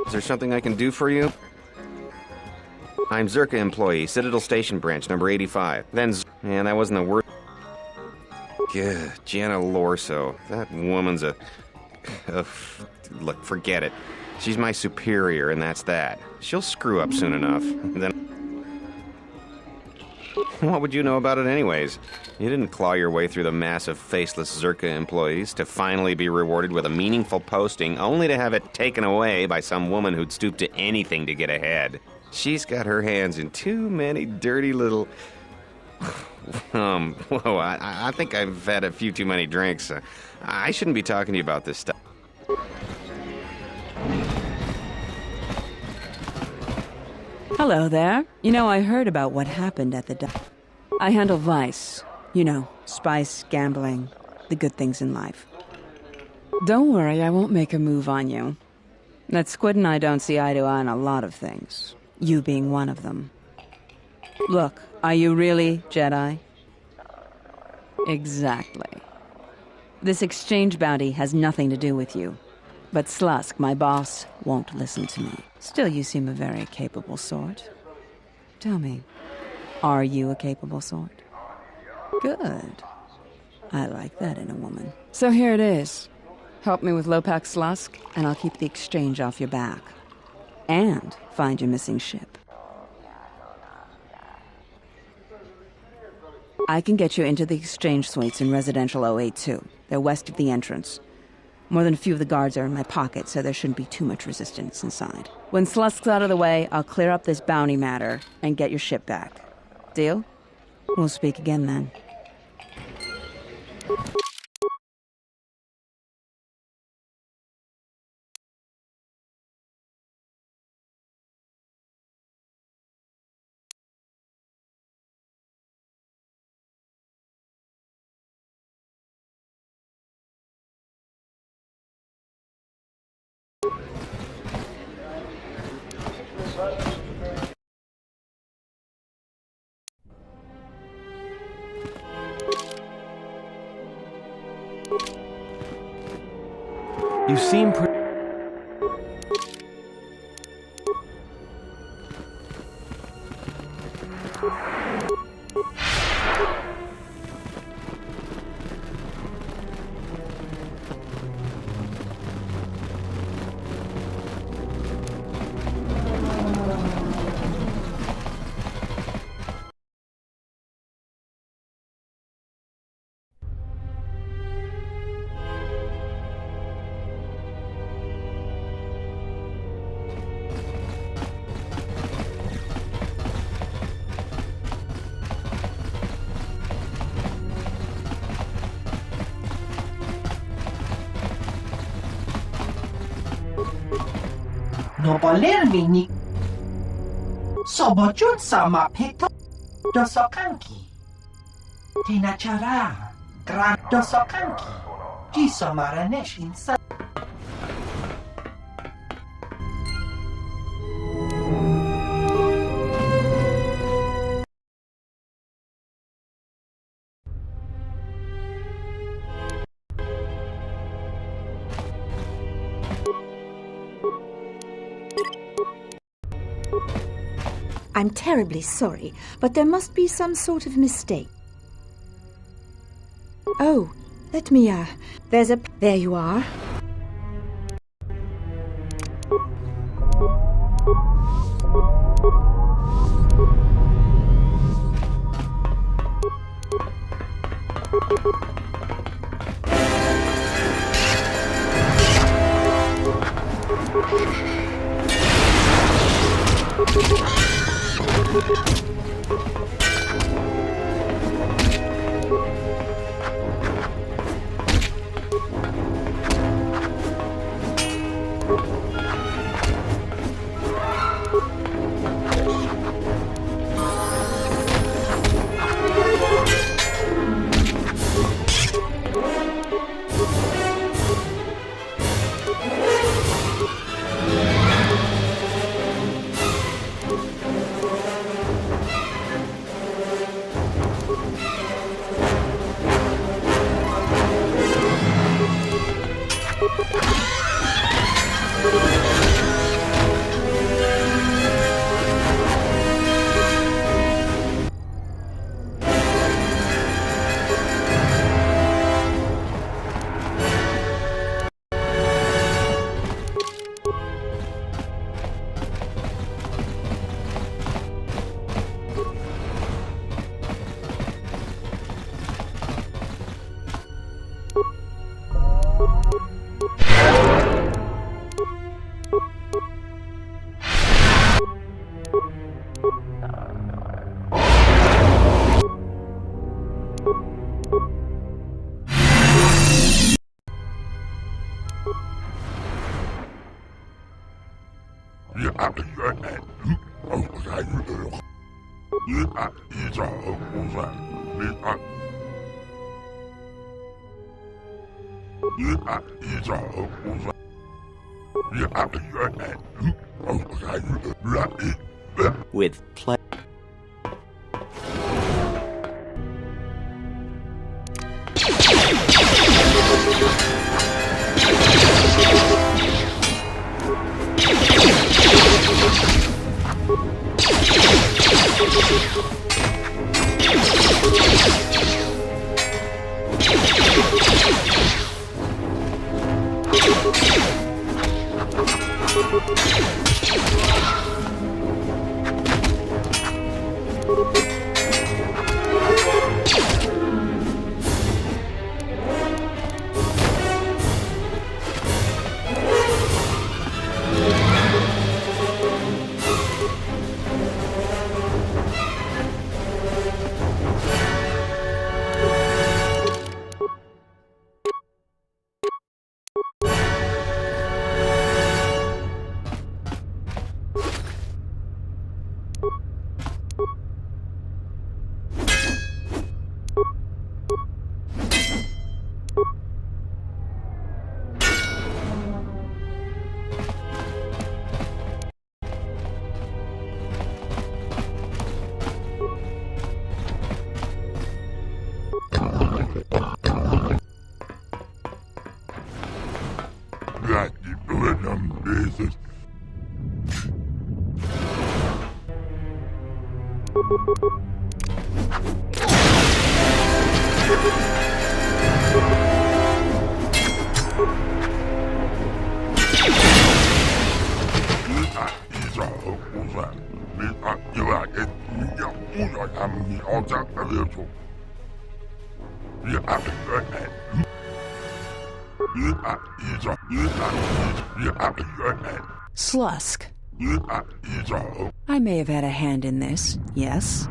Is there something I can do for you? I'm Czerka employee, Citadel Station Branch, number 85. Man, that wasn't the word. Yeah, Jana Lorso. That woman's a... Look, forget it. She's my superior, and that's that. She'll screw up soon enough. Then... What would you know about it anyways? You didn't claw your way through the mass of faceless Czerka employees to finally be rewarded with a meaningful posting, only to have it taken away by some woman who'd stoop to anything to get ahead. She's got her hands in too many dirty little... Whoa, I think I've had a few too many drinks. I shouldn't be talking to you about this stuff. Hello there. You know, I heard about what happened at the I handle vice. You know, spice, gambling, the good things in life. Don't worry, I won't make a move on you. That Squid and I don't see eye to eye on a lot of things. You being one of them. Look, are you really Jedi? Exactly. This exchange bounty has nothing to do with you. But Slusk, my boss, won't listen to me. Still, you seem a very capable sort. Tell me, are you a capable sort? Good. I like that in a woman. So here it is. Help me with Lopak Slusk, and I'll keep the exchange off your back. And find your missing ship. I can get you into the exchange suites in Residential 082. They're west of the entrance. More than a few of the guards are in my pocket, so there shouldn't be too much resistance inside. When Slusk's out of the way, I'll clear up this bounty matter and get your ship back. Deal? We'll speak again then. You seem pretty... No volermi ni Sobojun sama peto dosokanki. Tinachara gran dosokanki. Jiso maranesh insa. I'm terribly sorry, but there must be some sort of mistake. Oh, let me, there you are. With pleasure. Slusk. I may have had a hand in this, yes?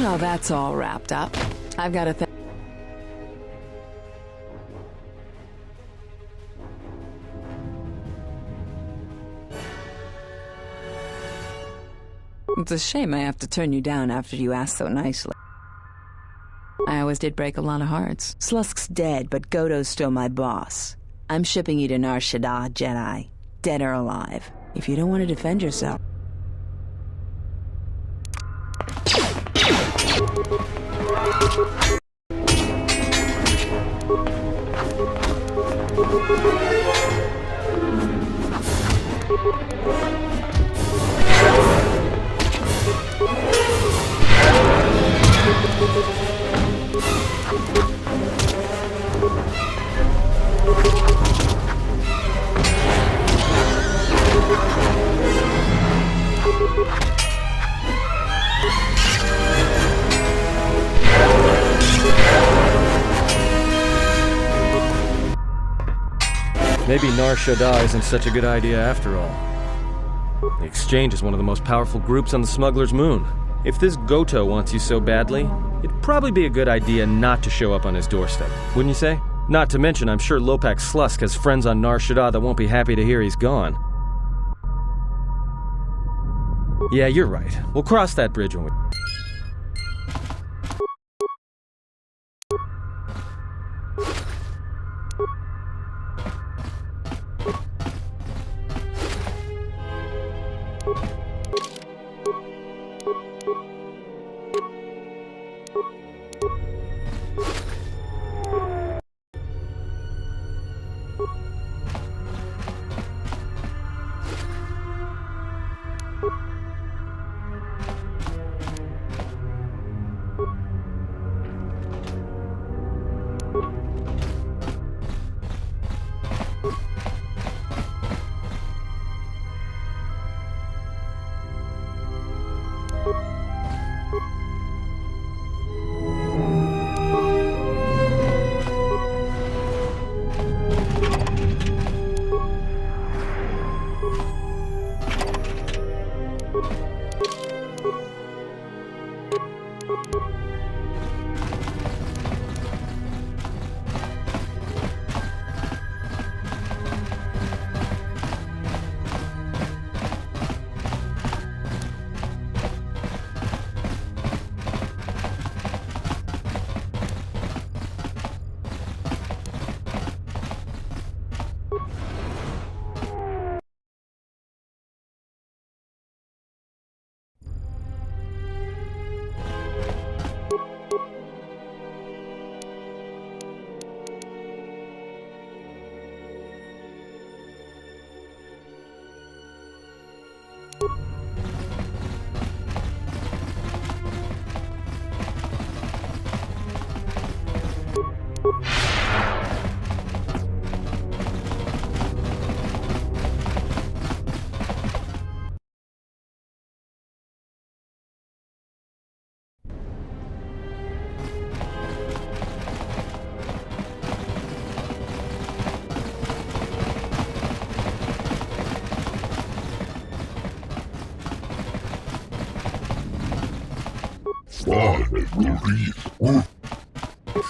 Well, that's all wrapped up. I've got a It's a shame I have to turn you down after you asked so nicely. I always did break a lot of hearts. Slusk's dead, but Godo's still my boss. I'm shipping you to Nar Shaddaa, Jedi. Dead or alive. If you don't want to defend yourself. Maybe Nar Shaddaa isn't such a good idea after all. The Exchange is one of the most powerful groups on the Smuggler's Moon. If this Goto wants you so badly, it'd probably be a good idea not to show up on his doorstep, wouldn't you say? Not to mention, I'm sure Lopak Slusk has friends on Nar Shaddaa that won't be happy to hear he's gone. Yeah, you're right. We'll cross that bridge when we...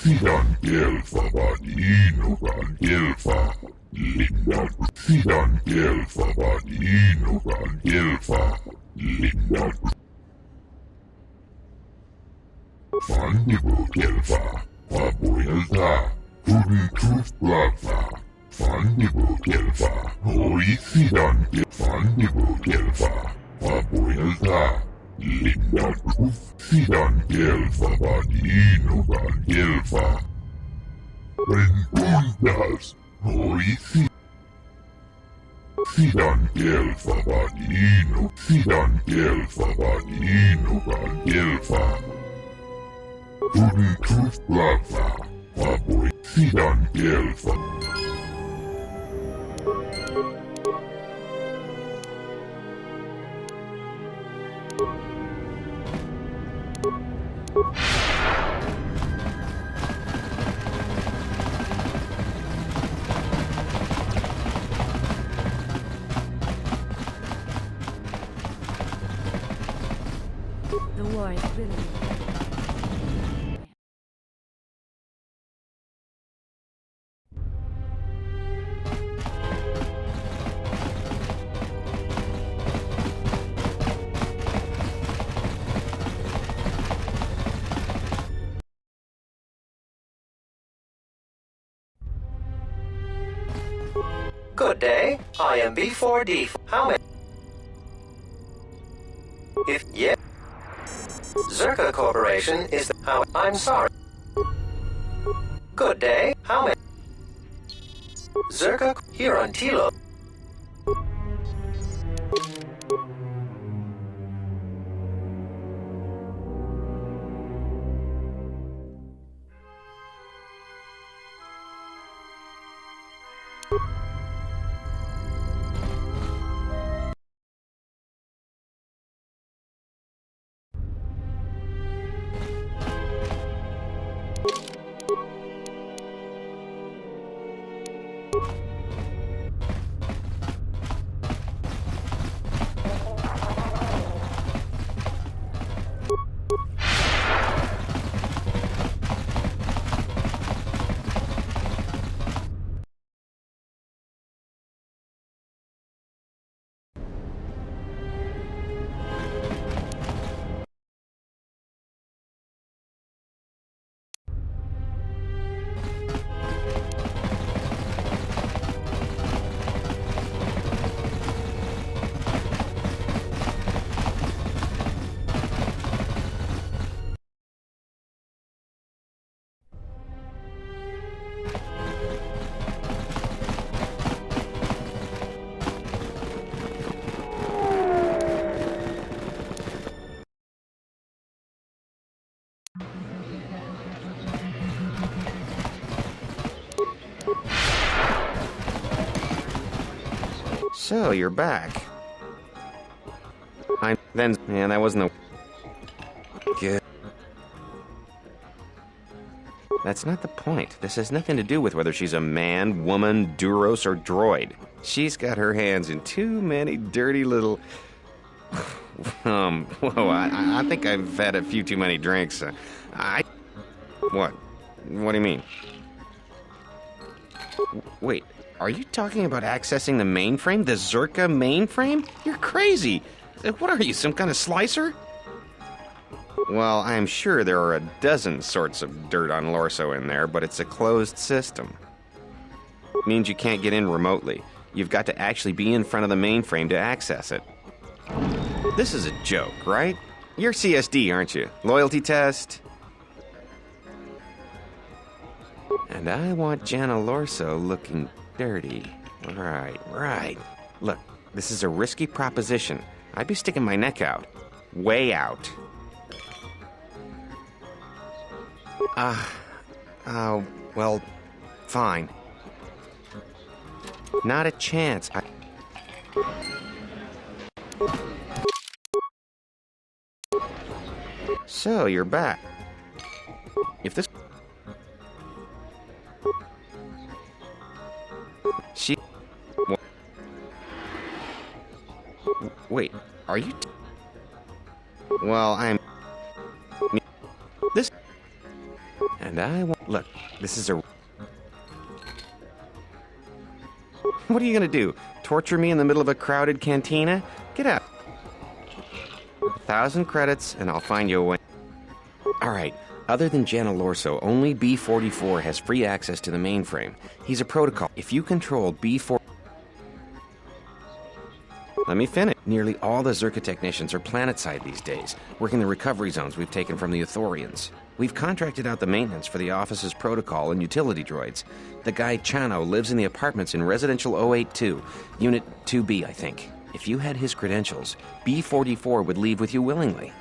Sidan Gelfa Vadino Van Gelfa Linda Sidan Gelfa Vadino Van Gelfa Linda Fandibo Gelfa Fabuelta Turi Truth Lava Fandibo Gelfa Oi Sidan Fandibo Gelfa Fabuelta Linda Sidan Gelfa Vadino Van Gelfa Rentundas Oi Sidan Gelfa Vadino Sidan Gelfa Vadino Van Gelfa Turi Truth Lava Faboy Sidan Gelfa The war is really... Good day. I am B4D. How many? If yeah. Czerka Corporation is the how I'm sorry. Good day. How many? Czerka here on Telos. So, you're back. Man, that wasn't a... Good. That's not the point. This has nothing to do with whether she's a man, woman, Duros, or droid. She's got her hands in too many dirty little... whoa, I think I've had a few too many drinks. What? What do you mean? Wait, are you talking about accessing the mainframe? The Czerka mainframe? You're crazy! What are you, some kind of slicer? Well, I'm sure there are a dozen sorts of dirt on Lorso in there, but it's a closed system. It means you can't get in remotely. You've got to actually be in front of the mainframe to access it. This is a joke, right? You're CSD, aren't you? Loyalty test? And I want Jana Lorso looking dirty. Right. Look, this is a risky proposition. I'd be sticking my neck out. Way out. Well, fine. Not a chance. So, you're back. If this... Wait, are you... Well, I'm... This... I want... Look, this is a... What are you gonna do? Torture me in the middle of a crowded cantina? Get out. 1,000 credits, and I'll find you a way. Alright, other than Jana Lorso, only B-44 has free access to the mainframe. He's a protocol. If you control B-4... Let me finish. Nearly all the Czerka technicians are planetside these days, working the recovery zones we've taken from the Ithorians. We've contracted out the maintenance for the office's protocol and utility droids. The guy Chano lives in the apartments in Residential 082, Unit 2B, I think. If you had his credentials, B-44 would leave with you willingly.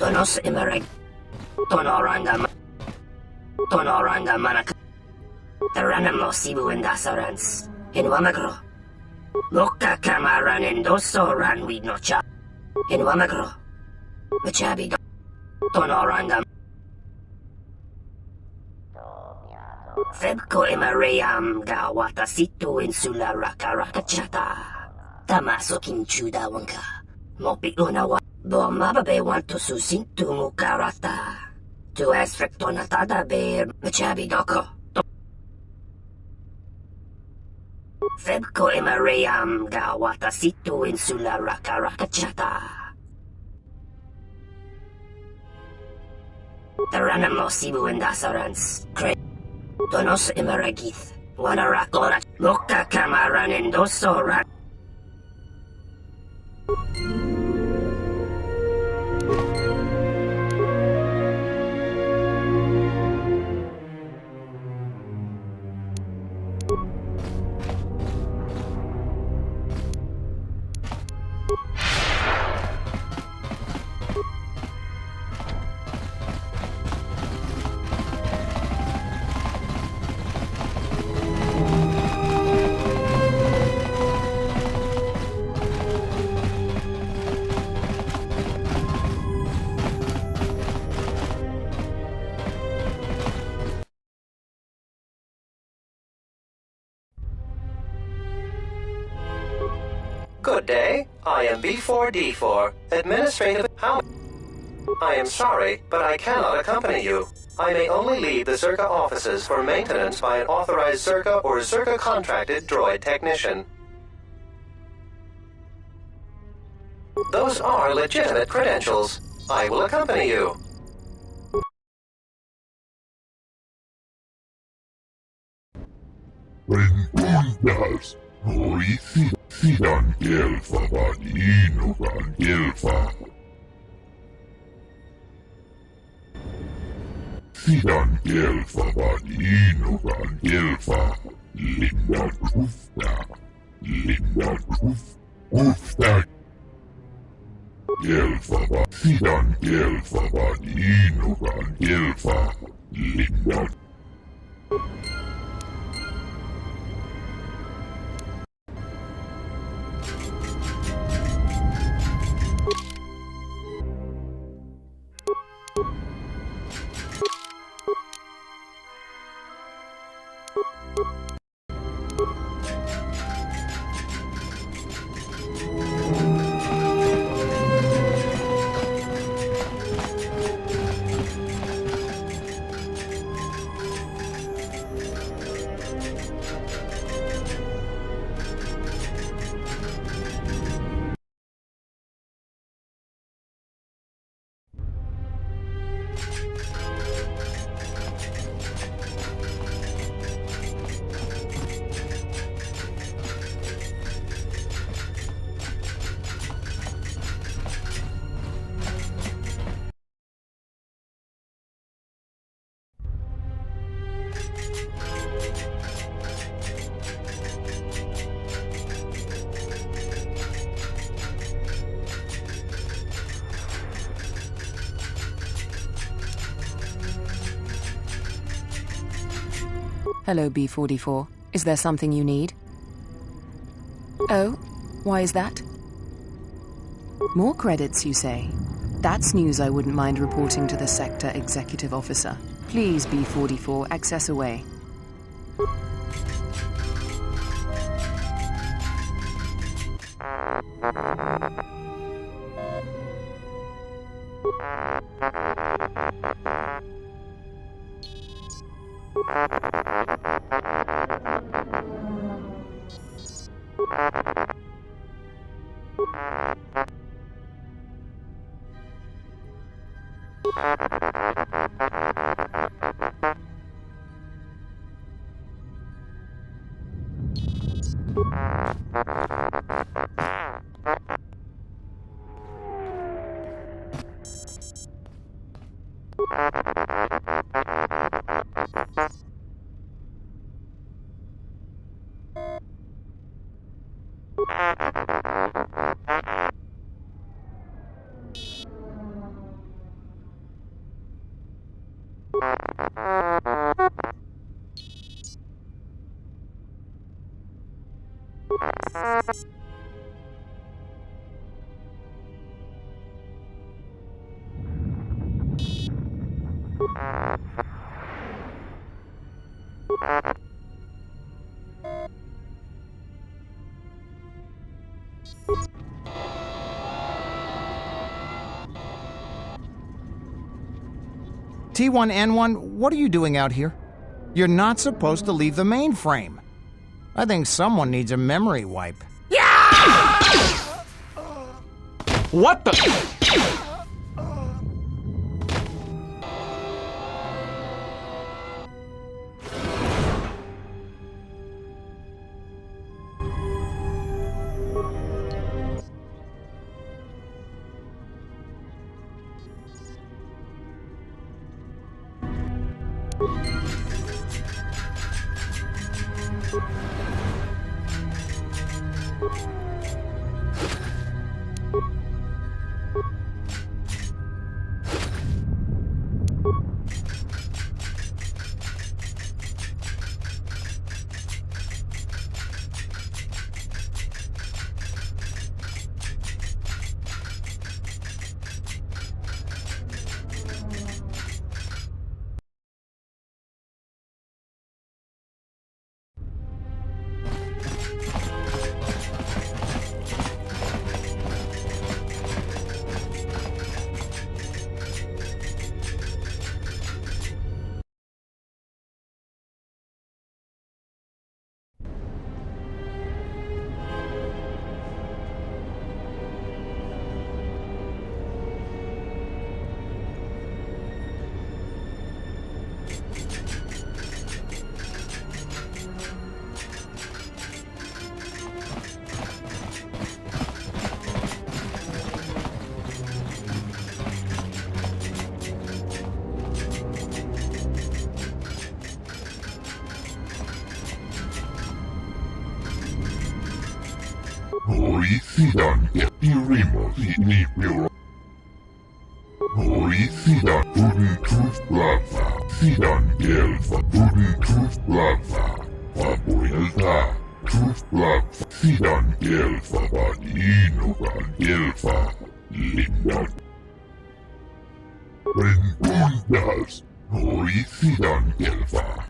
Tonos imereg. Tonoranda manak. Taranamo sibu indasarans. In Wamagro. Moka kamaran endoso ran we nocha. In Wamagro. Machabi do. Tonoranda. Febko imaream gawata situ insula rakarakachata. Tamaso kinchuda wanka. Mopi unawa. Bomababe want to susintu mukarata. To esfrektonatada be machabi doko. Febko imaream gawata situ insula rakarakachata. Taranamo sibu indasarans. Tonos imaragith. Wanarakora. Moka kamaran endoso ran. Good day. I am B4D4, administrative... How... I am sorry, but I cannot accompany you. I may only leave the Czerka offices for maintenance by an authorized Czerka or Czerka contracted droid technician. Those are legitimate credentials. I will accompany you. Renundas, noi sidan elfa vadinokan elfa. Sidan elfa vadinokan elfa. Linda Grufta. Linda Grufta. Elfa sidan elfa vadinokan elfa. Linda. Hello, B44. Is there something you need? Oh? Why is that? More credits, you say? That's news I wouldn't mind reporting to the Sector Executive Officer. Please, B44, access away. T1N1, what are you doing out here? You're not supposed to leave the mainframe. I think someone needs a memory wipe. Yeah! What the? Hoi sidan irimo ni piro. Hoi sidan Uden Truth Plaza. Sidan Gelfa Uden Truth Plaza. Papuelta Truth Plaza. Sidan Gelfa Inukan Gelfa. Linda. Rengundas. Hoi sidan Gelfa.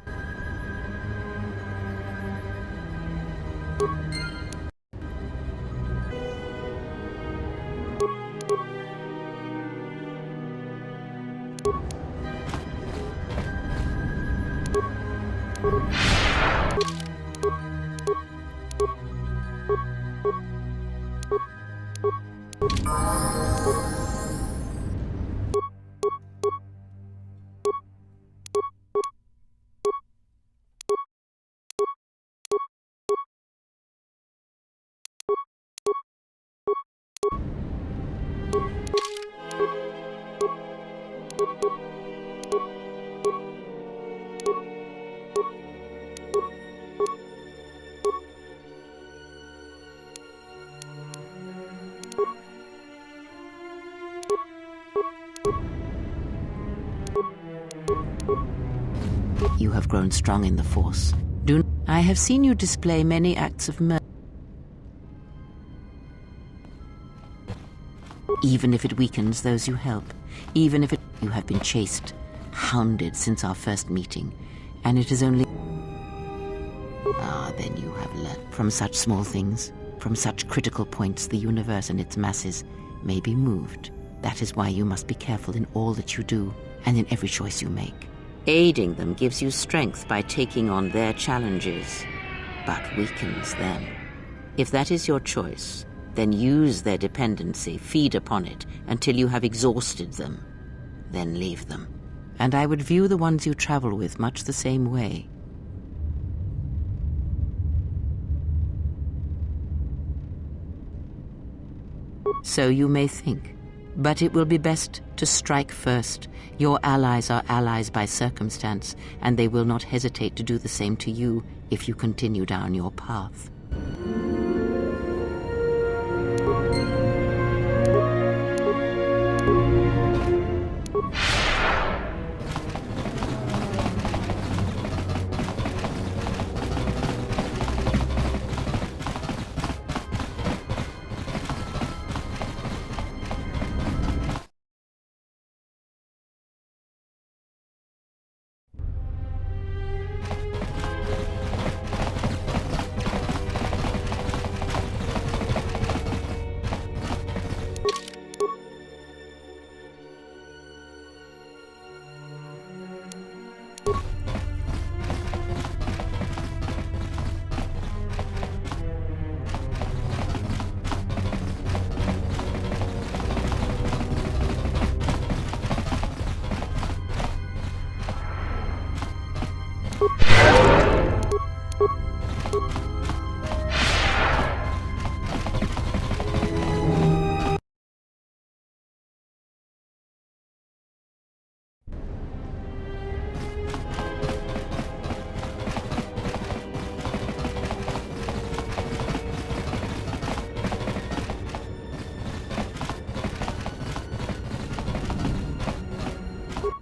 You have grown strong in the Force. I have seen you display many acts of mercy. Even if it weakens those you help, even if you have been chased, hounded since our first meeting, and it is only... then you have learned. From such small things, from such critical points, the universe and its masses may be moved. That is why you must be careful in all that you do, and in every choice you make. Aiding them gives you strength by taking on their challenges, but weakens them. If that is your choice, then use their dependency, feed upon it, until you have exhausted them. Then leave them. And I would view the ones you travel with much the same way. So you may think. But it will be best to strike first. Your allies are allies by circumstance, and they will not hesitate to do the same to you if you continue down your path.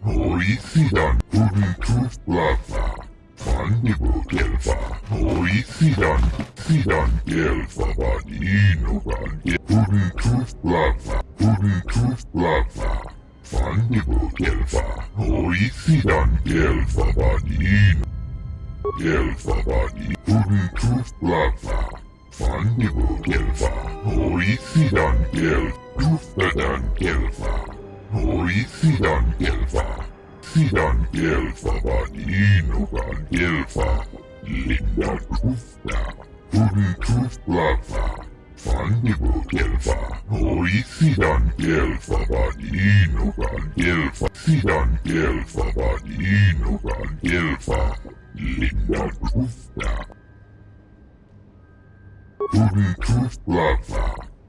Hoi sidan Uden Truth Plaza. Fandibo Gelfa. Hoi sidan Gelfa Inukan Uden Truth Plaza. Uden Truth Plaza. Fandibo Gelfa. Hoi sidan Gelfa Gelfa Uden Truth Plaza. Fandibo Gelfa. Hoi sidan Gelfa. Hoi sidan Gelfa. Sidan Gelfa Inukan Gelfa. Linda Trufta. Uden Truth Plaza. Fandibo Gelfa. Hoi sidan Gelfa Inukan Gelfa. Sidan Gelfa Inukan Gelfa. Linda Trufta. Uden Truth Plaza.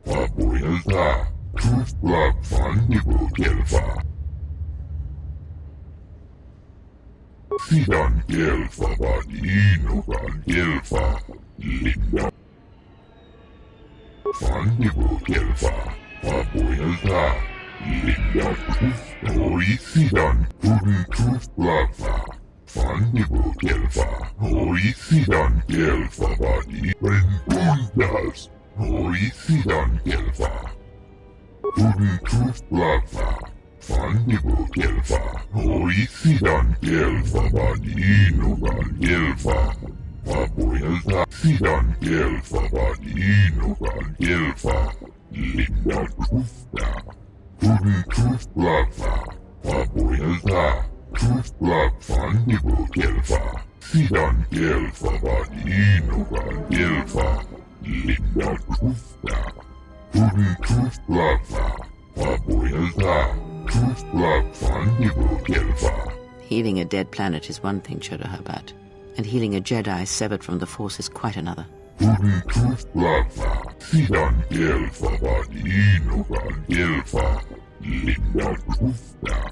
Papuelta. Truth Plaza. Fandibo Gelfa. Sidan Gelfa Inukan Gelfa. Linda. Fandible Gelfa, Papoelta, Linda Truth, Orisidan, Pudden Truth Blagfa, Fandible Gelfa, Orisidan Gelfa Badi, Rendundas, Orisidan Gelfa, Pudden Truth Blagfa, Fandible Gelfa, Orisidan Gelfa Badi, Nogal Gelfa, Papoelta, Sidan Gelfa Badi, Nogal Gelfa, Linda Truthda, Pudden Truth Blagfa, Papoelta, Truth Blag Fandible Gelfa, Sidan Gelfa Badi, Nogal Gelfa, Linda Truthda, Pudden Truth Blagfa, Papoelta, Truth Blag Fandible Gelfa. Healing a dead planet is one thing, Chodohabat, and healing a Jedi severed from the Force is quite another. Pudden Truth Blagfa, Sidan Gelfa Badi, Nogal Gelfa, Linda Truthda,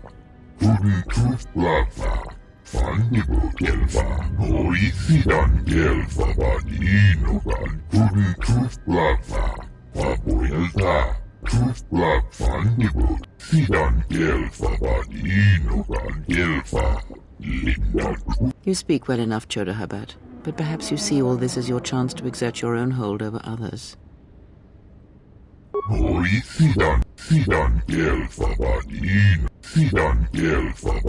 Pudden Truth Blagfa, Fandible Gelfa, Orisidan Gelfa Badi, Nogal, Pudden Truth Blagfa, Papoelta, Truth Blag Fandible, Sidan Gelfa Badi, Nogal Gelfa, Linda Truth. You speak well enough, Chodohabat, but perhaps you see all this as your chance to exert your own hold over others. Orisidan, Sidan Gelfa Badi, Sidan Gelfa Badi.